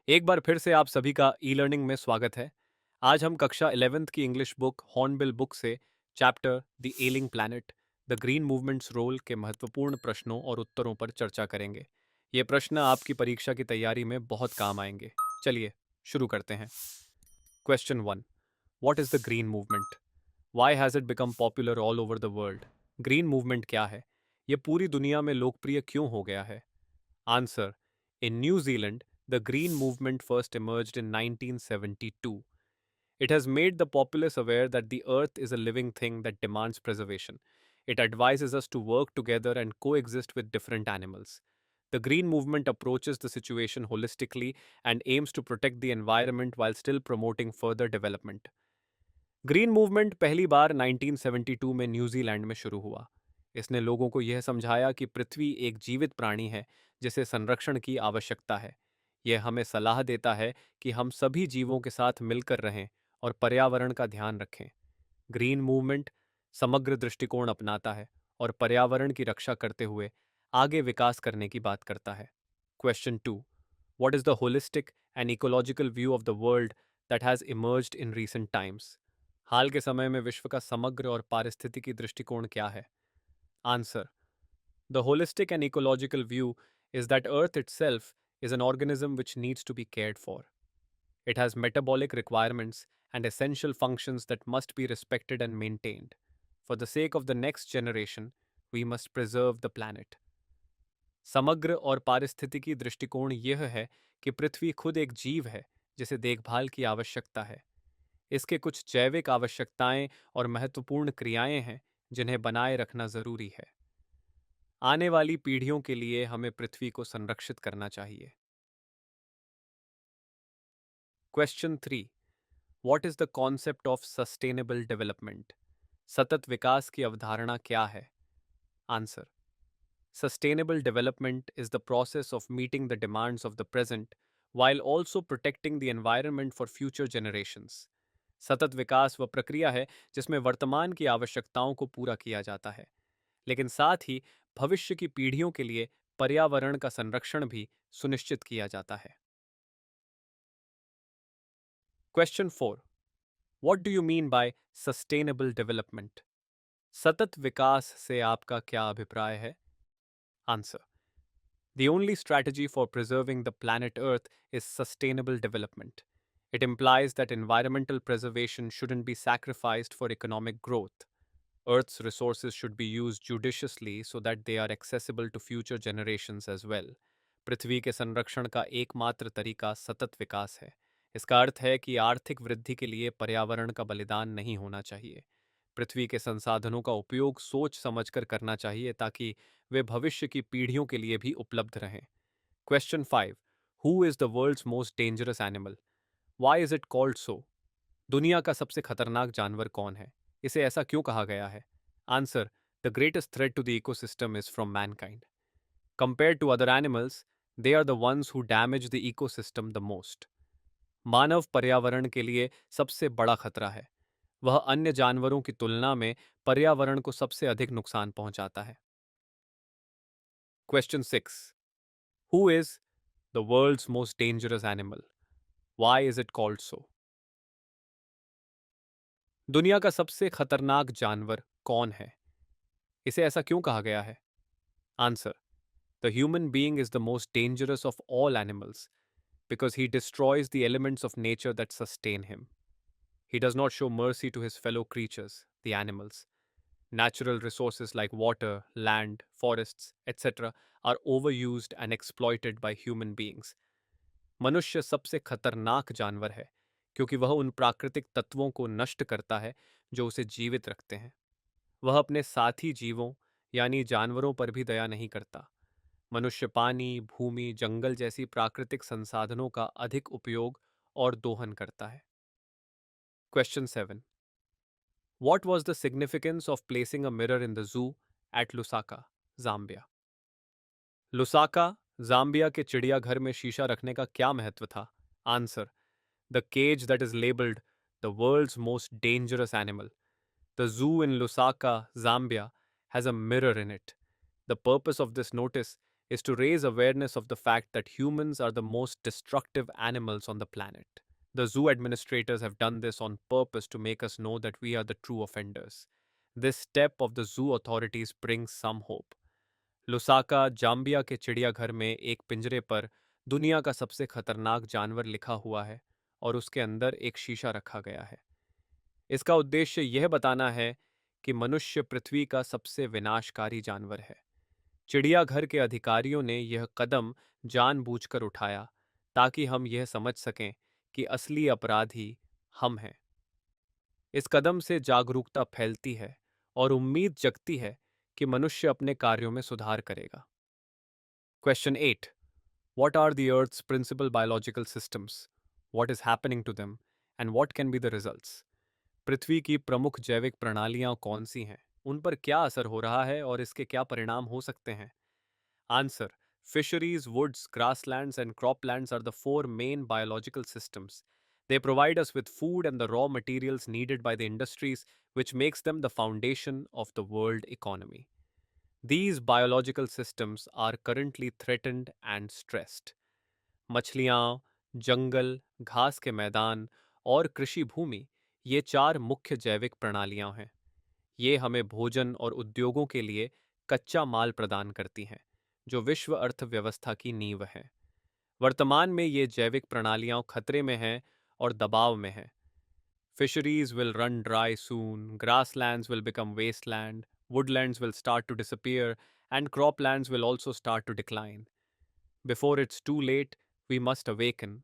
एक बार फिर से आप सभी का ई लर्निंग में स्वागत है। आज हम कक्षा 11th की इंग्लिश बुक हॉर्नबिल बुक से chapter the ailing planet the green movements role के महत्वपूर्ण प्रश्नों और उत्तरों पर चर्चा करेंगे। ये प्रश्न आपकी परीक्षा की तैयारी में बहुत काम आएंगे। चलिए शुरू करते हैं। Question 1। What is the green movement? Why has it become popular all over the world? Green movement क्या है? ये पूरी दुनिया में लोकप्रिय क्यों हो गया है? Answer. In New Zealand, the Green movement first emerged in 1972. It has made the populace aware that the earth is a living thing that demands preservation. It advises us to work together and coexist with different animals. The Green movement approaches the situation holistically and aims to protect the environment while still promoting further development. Green movement पहली बार 1972 में New Zealand में शुरू हुआ। इसने लोगों को यह समझाया कि पृथ्वी एक जीवित प्राणी है जिसे संरक्षण की आवश्यकता है। यह हमें सलाह देता है कि हम सभी जीवों के साथ मिलकर रहें और पर्यावरण का ध्यान रखें। ग्रीन मूवमेंट समग्र दृष्टिकोण अपनाता है और पर्यावरण की रक्षा करते हुए आगे विकास करने की बात करता है। Question 2। What is the holistic and ecological view of the world that has emerged in recent times? हाल के समय में विश्व का समग्र और पारिस्थितिकी दृष्टिकोण क्या है? Answer. The holistic and ecological view is that Earth itself is an organism which needs to be cared for. It has metabolic requirements and essential functions that must be respected and maintained. For the sake of the next generation, we must preserve the planet. समग्र और पारिस्थितिकी दृष्टिकोण यह है कि पृथ्वी खुद एक जीव है जिसे देखभाल की आवश्यकता है। इसके कुछ जैविक आवश्यकताएं और महत्वपूर्ण क्रियाएं हैं जिन्हें बनाए रखना जरूरी है। आने वाली पीढ़ियों के लिए हमें पृथ्वी को संरक्षित करना चाहिए। Question 3। What is the concept of sustainable development? सतत विकास की अवधारणा क्या है? Answer. Sustainable development is the process of meeting the demands of the present while also protecting the environment for future generations. सतत विकास वह प्रक्रिया है जिसमें वर्तमान की आवश्यकताओं को पूरा किया जाता है, लेकिन साथ ही भविष्य की पीढ़ियों के लिए पर्यावरण का संरक्षण भी सुनिश्चित किया जाता है। Question 4। What do you mean by sustainable development? सतत विकास से आपका क्या अभिप्राय है? Answer. The only strategy for preserving the planet Earth is sustainable development. It implies that environmental preservation shouldn't be sacrificed for economic growth. Earth's resources should be used judiciously so that they are accessible to future generations as well. पृथ्वी के संरक्षण का एकमात्र तरीका सतत विकास है। इसका अर्थ है कि आर्थिक वृद्धि के लिए पर्यावरण का बलिदान नहीं होना चाहिए। पृथ्वी के संसाधनों का उपयोग सोच समझकर करना चाहिए ताकि वे भविष्य की पीढ़ियों के लिए भी उपलब्ध रहें। Question 5। Who is the world's most dangerous animal? Why is it called so? दुनिया का सबसे खतरनाक जानवर कौन है? इसे ऐसा क्यों कहा गया है? Answer. The greatest threat to the ecosystem is from mankind. Compared to other animals, they are the ones who damage the ecosystem the most. मानव पर्यावरण के लिए सबसे बड़ा खतरा है। वह अन्य जानवरों की तुलना में पर्यावरण को सबसे अधिक नुकसान पहुंचाता है। Question 6। Who is the world's most dangerous animal? Why is it called so? दुनिया का सबसे खतरनाक जानवर कौन है? इसे ऐसा क्यों कहा गया है? Answer. The human being is the most dangerous of all animals because he destroys the elements of nature that sustain him. He does not show mercy to his fellow creatures, the animals. Natural resources like water, land, forests, etc. are overused and exploited by human beings. मनुष्य सबसे खतरनाक जानवर है क्योंकि वह उन प्राकृतिक तत्वों को नष्ट करता है जो उसे जीवित रखते हैं। वह अपने साथी जीवों यानी जानवरों पर भी दया नहीं करता। मनुष्य पानी, भूमि, जंगल जैसी प्राकृतिक संसाधनों का अधिक उपयोग और दोहन करता है। Question 7। What was the significance of placing a mirror in the zoo at Lusaka, Zambia? Lusaka, Zambia के चिड़ियाघर में शीशा रखने का क्या महत्व था? Answer. The cage that is labelled the world's most dangerous animal. The zoo in Lusaka, Zambia, has a mirror in it. The purpose of this notice is to raise awareness of the fact that humans are the most destructive animals on the planet. The zoo administrators have done this on purpose to make us know that we are the true offenders. This step of the zoo authorities brings some hope. Lusaka Zambia के चिड़ियाघर में एक पिंजरे पर दुनिया का सबसे खतरनाक जानवर लिखा हुआ है और उसके अंदर एक शीशा रखा गया है। इसका उद्देश्य यह बताना है कि मनुष्य पृथ्वी का सबसे विनाशकारी जानवर है। चिड़ियाघर के अधिकारियों ने यह कदम जानबूझकर उठाया ताकि हम यह समझ सकें कि असली अपराधी हम हैं। इस कदम से जागरूकता फैलती है और उम्मीद जगती है कि मनुष्य अपने कार्यों में सुधार करेगा। Question 8। What are the Earth's principal biological systems? What is happening to them? And what can be the results? पृथ्वी की प्रमुख जैविक प्रणालियां कौन सी हैं? उन पर क्या असर हो रहा है और इसके क्या परिणाम हो सकते हैं? Answer: Fisheries, woods, grasslands, and croplands are the four main biological systems. They provide us with food and the raw materials needed by the industries, which makes them the foundation of the world economy. These biological systems are currently threatened and stressed. मछलियाँ, जंगल, घास के मैदान और कृषि भूमि ये चार मुख्य जैविक प्रणालियाँ हैं। ये हमें भोजन और उद्योगों के लिए कच्चा माल प्रदान करती हैं, जो विश्व अर्थव्यवस्था की नींव है। वर्तमान में ये जैविक प्रणालियाँ खतरे में हैं और दबाव में हैं। Fisheries will run dry soon, grasslands will become wasteland, woodlands will start to disappear, and croplands will also start to decline. Before it's too late, we must awaken.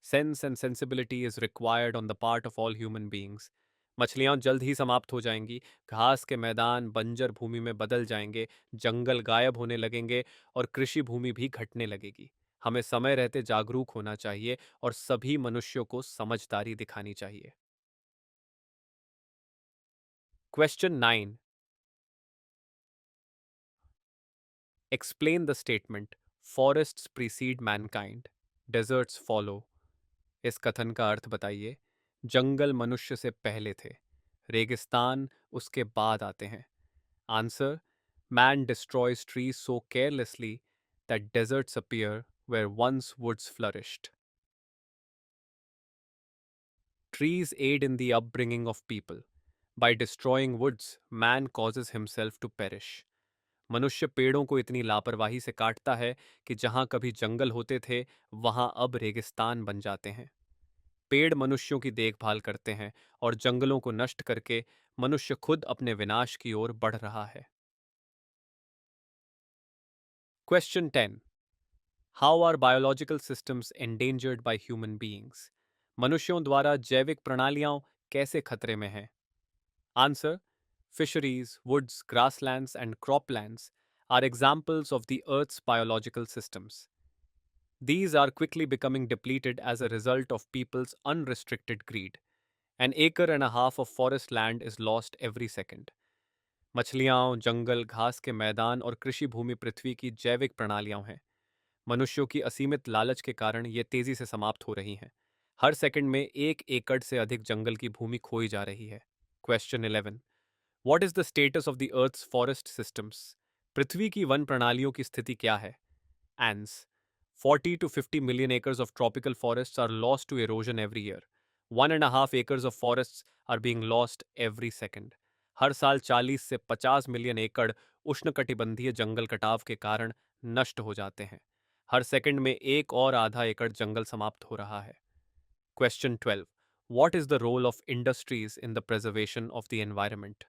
Sense and sensibility is required on the part of all human beings. मछलियाँ जल्द ही समाप्त हो जाएंगी, घास के मैदान बंजर भूमि में बदल जाएंगे, जंगल गायब होने लगेंगे और कृषि भूमि भी घटने लगेगी। हमें समय रहते जागरूक होना चाहिए और सभी मनुष्यों को समझदारी दिखानी चाहिए। Question 9। Explain the statement Forests precede mankind, deserts follow. इस कथन का अर्थ बताइए। जंगल मनुष्य से पहले थे, रेगिस्तान उसके बाद आते हैं। Answer: Man destroys trees so carelessly that deserts appear where once woods flourished. Trees aid in the upbringing of people. By destroying woods, man causes himself to perish. मनुष्य पेड़ों को इतनी लापरवाही से काटता है कि जहां कभी जंगल होते थे वहां अब रेगिस्तान बन जाते हैं। पेड़ मनुष्यों की देखभाल करते हैं और जंगलों को नष्ट करके मनुष्य खुद अपने विनाश की ओर बढ़ रहा है। Question 10। How are biological systems endangered by human beings? मनुष्यों द्वारा जैविक प्रणालियां कैसे खतरे में हैं? Answer: Fisheries, woods, grasslands, and croplands are examples of the Earth's biological systems. These are quickly becoming depleted as a result of people's unrestricted greed. An acre and a half of forest land is lost every second. मछलियाँ, जंगल, घास के मैदान और कृषि भूमि पृथ्वी की जैविक प्रणालियाँ हैं। मनुष्यों की असीमित लालच के कारण ये तेजी से समाप्त हो रही हैं। हर सेकंड में 1 एकड़ से अधिक जंगल की भूमि खोई जा रही है। Question 11। What is the status of the Earth's forest systems? पृथ्वी की वन प्रणालियों की स्थिति क्या है? Ans. 40 to 50 million acres of tropical forests are lost to erosion every year. 1.5 acres of forests are being lost every second. हर साल 40 से 50 million एकड़ उष्णकटिबंधीय जंगल कटाव के कारण नष्ट हो जाते हैं। हर सेकंड में एक और आधा एकड़ जंगल समाप्त हो रहा है। Question 12। What is the role of industries in the preservation of the environment?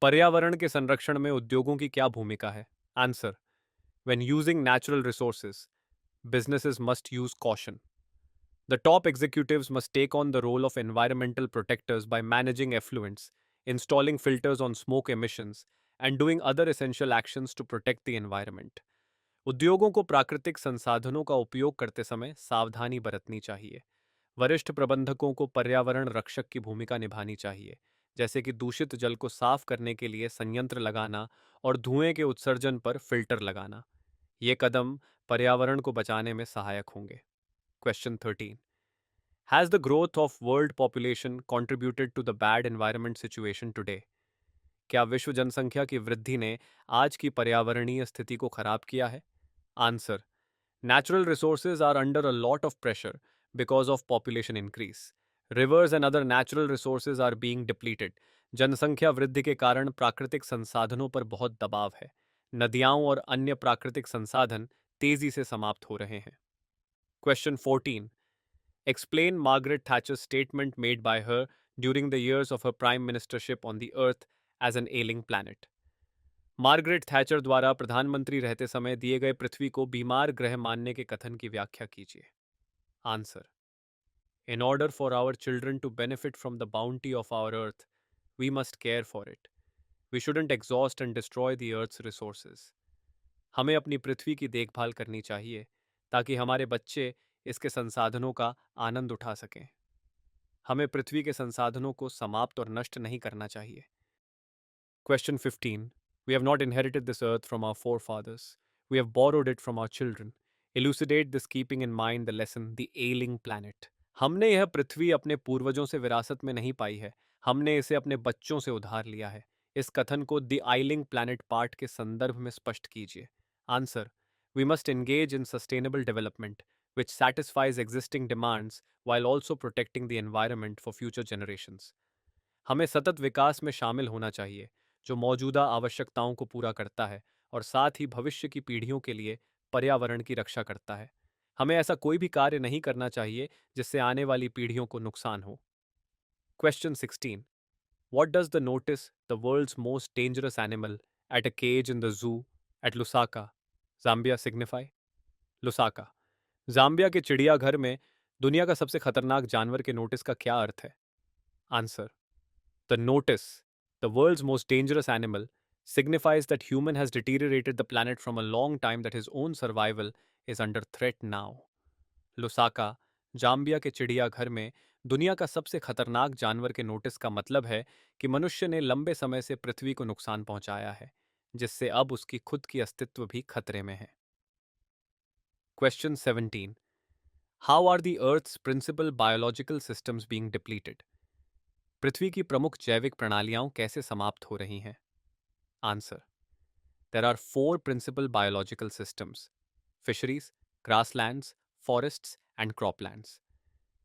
पर्यावरण के संरक्षण में उद्योगों की क्या भूमिका है? Answer: When using natural resources, businesses must use caution. The top executives must take on the role of environmental protectors by managing effluents, installing filters on smoke emissions, and doing other essential actions to protect the environment. उद्योगों को प्राकृतिक संसाधनों का उपयोग करते समय सावधानी बरतनी चाहिए। वरिष्ठ प्रबंधकों को पर्यावरण रक्षक की भूमिका निभानी चाहिए, जैसे कि दूषित जल को साफ करने के लिए संयंत्र लगाना और धुएं के उत्सर्जन पर फिल्टर लगाना। ये कदम पर्यावरण को बचाने में सहायक होंगे। Question 13। Has the growth of world population contributed to the bad environment situation today? क्या विश्व जनसंख्या की वृद्धि ने आज की पर्यावरणीय स्थिति को खराब किया है? Answer. Natural resources are under a lot of pressure because of population increase. Rivers and other natural resources are being depleted. जनसंख्या वृद्धि के कारण प्राकृतिक संसाधनों पर बहुत दबाव है। नदियां और अन्य प्राकृतिक संसाधन तेजी से समाप्त हो रहे हैं। Question 14. Explain Margaret Thatcher's statement made by her during the years of her prime ministership on the earth as an ailing planet. Margaret Thatcher द्वारा प्रधानमंत्री रहते समय दिए गए पृथ्वी को बीमार ग्रह मानने के कथन की व्याख्या कीजिए। Answer. In order for our children to benefit from the bounty of our earth, we must care for it. We shouldn't exhaust and destroy the earth's resources. हमें अपनी पृथ्वी की देखभाल करनी चाहिए ताकि हमारे बच्चे इसके संसाधनों का आनंद उठा सकें। हमें पृथ्वी के संसाधनों को समाप्त और नष्ट नहीं करना चाहिए। Question 15. We have not inherited this earth from our forefathers. We have borrowed it from our children. Elucidate this keeping in mind the lesson, the ailing planet. हमने यह पृथ्वी अपने पूर्वजों से विरासत में नहीं पाई है। हमने इसे अपने बच्चों से उधार लिया है। इस कथन को द आइलिंग प्लैनेट पार्ट के संदर्भ में स्पष्ट कीजिए। Answer. We must engage in sustainable development, which satisfies existing demands while also protecting the environment for future generations. हमें सतत विकास में शामिल होना चाहिए जो मौजूदा आवश्यकताओं को पूरा करता है और साथ ही भविष्य की पीढ़ियों के लिए पर्यावरण की रक्षा करता है। हमें ऐसा कोई भी कार्य नहीं करना चाहिए जिससे आने वाली पीढ़ियों को नुकसान हो। Question 16. What does the notice the world's most dangerous animal at a cage in the zoo at Lusaka, Zambia signify? Lusaka, Zambia के चिड़ियाघर में दुनिया का सबसे खतरनाक जानवर के नोटिस का क्या अर्थ है? Answer. The notice, the world's most dangerous animal, signifies that human has deteriorated the planet from a long time that his own survival is under threat now. Lusaka, Zambia के चिड़ियाघर में दुनिया का सबसे खतरनाक जानवर के नोटिस का मतलब है कि मनुष्य ने लंबे समय से पृथ्वी को नुकसान पहुंचाया है, जिससे अब उसकी खुद की अस्तित्व भी खतरे में है। Question 17. How are the Earth's principal biological systems being depleted? पृथ्वी की प्रमुख जैविक प्रणालियां कैसे समाप्त हो रही हैं? Answer. There are four principal biological systems: fisheries, grasslands, forests, and croplands.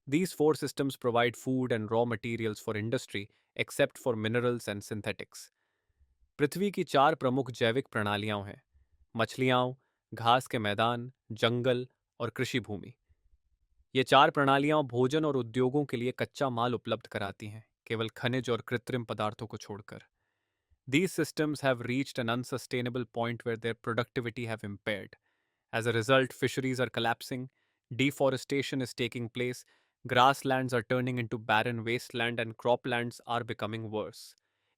These four systems provide food and raw materials for industry, except for minerals and synthetics. पृथ्वी की चार प्रमुख जैविक प्रणालियां हैं: मछलियां, घास के मैदान, जंगल और कृषि भूमि। ये चार प्रणालियां भोजन और उद्योगों के लिए कच्चा माल उपलब्ध कराती हैं, केवल खनिज और कृत्रिम पदार्थों को छोड़कर। These systems have reached an unsustainable point where their productivity have impaired. As a result, fisheries are collapsing, deforestation is taking place, grasslands are turning into barren wasteland, and croplands are becoming worse.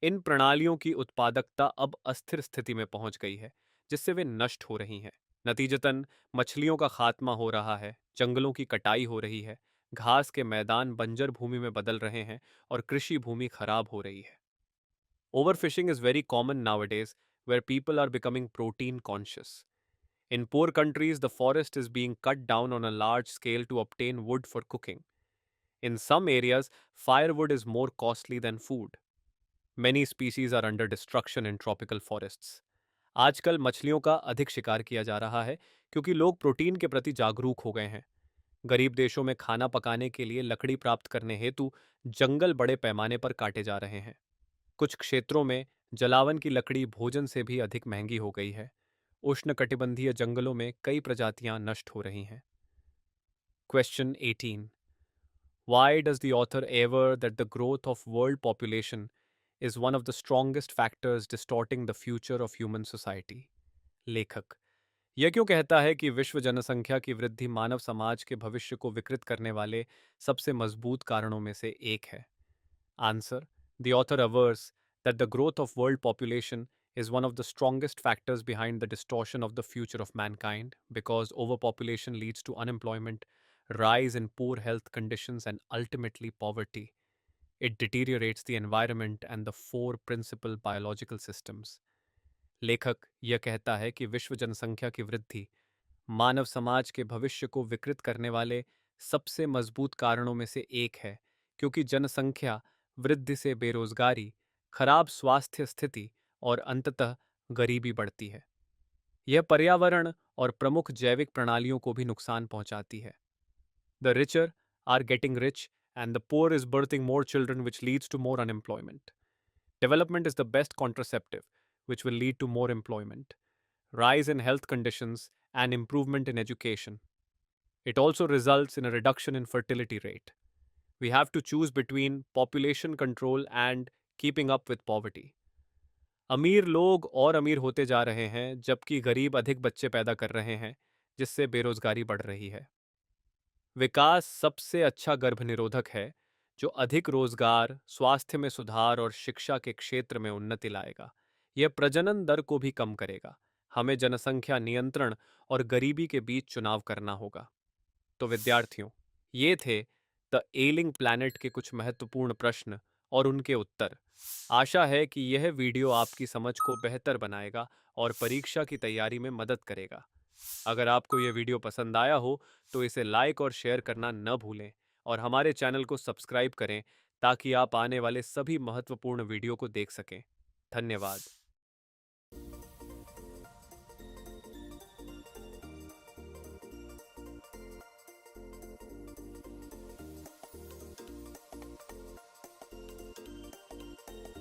इन प्रणालियों की उत्पादकता अब अस्थिर स्थिति में पहुंच गई है, जिससे वे नष्ट हो रही हैं। नतीजतन मछलियों का खात्मा हो रहा है, जंगलों की कटाई हो रही है, घास के मैदान बंजर भूमि में बदल रहे हैं और कृषि भूमि खराब हो रही है। Overfishing is very common nowadays, where people are becoming protein conscious. In poor countries, the forest is being cut down on a large scale to obtain wood for cooking. In some areas, firewood is more costly than food. Many species are under destruction in tropical forests. आजकल मछलियों का अधिक शिकार किया जा रहा है क्योंकि लोग प्रोटीन के प्रति जागरूक हो गए हैं। गरीब देशों में खाना पकाने के लिए लकड़ी प्राप्त करने हेतु जंगल बड़े पैमाने पर काटे जा रहे हैं। कुछ क्षेत्रों में जलावन की लकड़ी भोजन से भी अधिक महंगी हो गई है। उष्णकटिबंधीय जंगलों में कई प्रजातियां नष्ट हो रही हैं। Question 18. Why does the author aver that the growth of world population is one of the strongest factors distorting the future of human society? लेखक यह क्यों कहता है कि विश्व जनसंख्या की वृद्धि मानव समाज के भविष्य को विकृत करने वाले सबसे मजबूत कारणों में से एक है? Answer. The author avers that the growth of world population is one of the strongest factors behind the distortion of the future of mankind because overpopulation leads to unemployment, rise in poor health conditions, and ultimately poverty. It deteriorates the environment and the four principal biological systems. लेखक यह कहता है कि विश्व जनसंख्या की वृद्धि मानव समाज के भविष्य को विकृत करने वाले सबसे मजबूत कारणों में से एक है, क्योंकि जनसंख्या वृद्धि से बेरोजगारी, खराब स्वास्थ्य स्थिति और अंततः गरीबी बढ़ती है। यह पर्यावरण और प्रमुख जैविक प्रणालियों को भी नुकसान पहुंचाती है। The richer are getting rich and the poor is birthing more children which leads to more unemployment. Development is the best contraceptive, which will lead to more employment, rise in health conditions, and improvement in education. It also results in a reduction in fertility rate. We have to choose between population control and keeping up with poverty. अमीर लोग और अमीर होते जा रहे हैं जबकि गरीब अधिक बच्चे पैदा कर रहे हैं, जिससे बेरोजगारी बढ़ रही है। विकास सबसे अच्छा गर्भनिरोधक है जो अधिक रोजगार, स्वास्थ्य में सुधार और शिक्षा के क्षेत्र में उन्नति लाएगा। यह प्रजनन दर को भी कम करेगा। हमें जनसंख्या नियंत्रण और गरीबी के बीच चुनाव करना होगा। तो विद्यार्थियों, ये थे द एलिंग प्लैनेट के कुछ महत्वपूर्ण प्रश्न और उनके उत्तर। आशा है कि यह वीडियो आपकी समझ को बेहतर बनाएगा और परीक्षा की तैयारी में मदद करेगा। अगर आपको यह वीडियो पसंद आया हो तो इसे लाइक और शेयर करना न भूलें और हमारे चैनल को सब्सक्राइब करें ताकि आप आने वाले सभी महत्वपूर्ण वीडियो को देख सकें। धन्यवाद।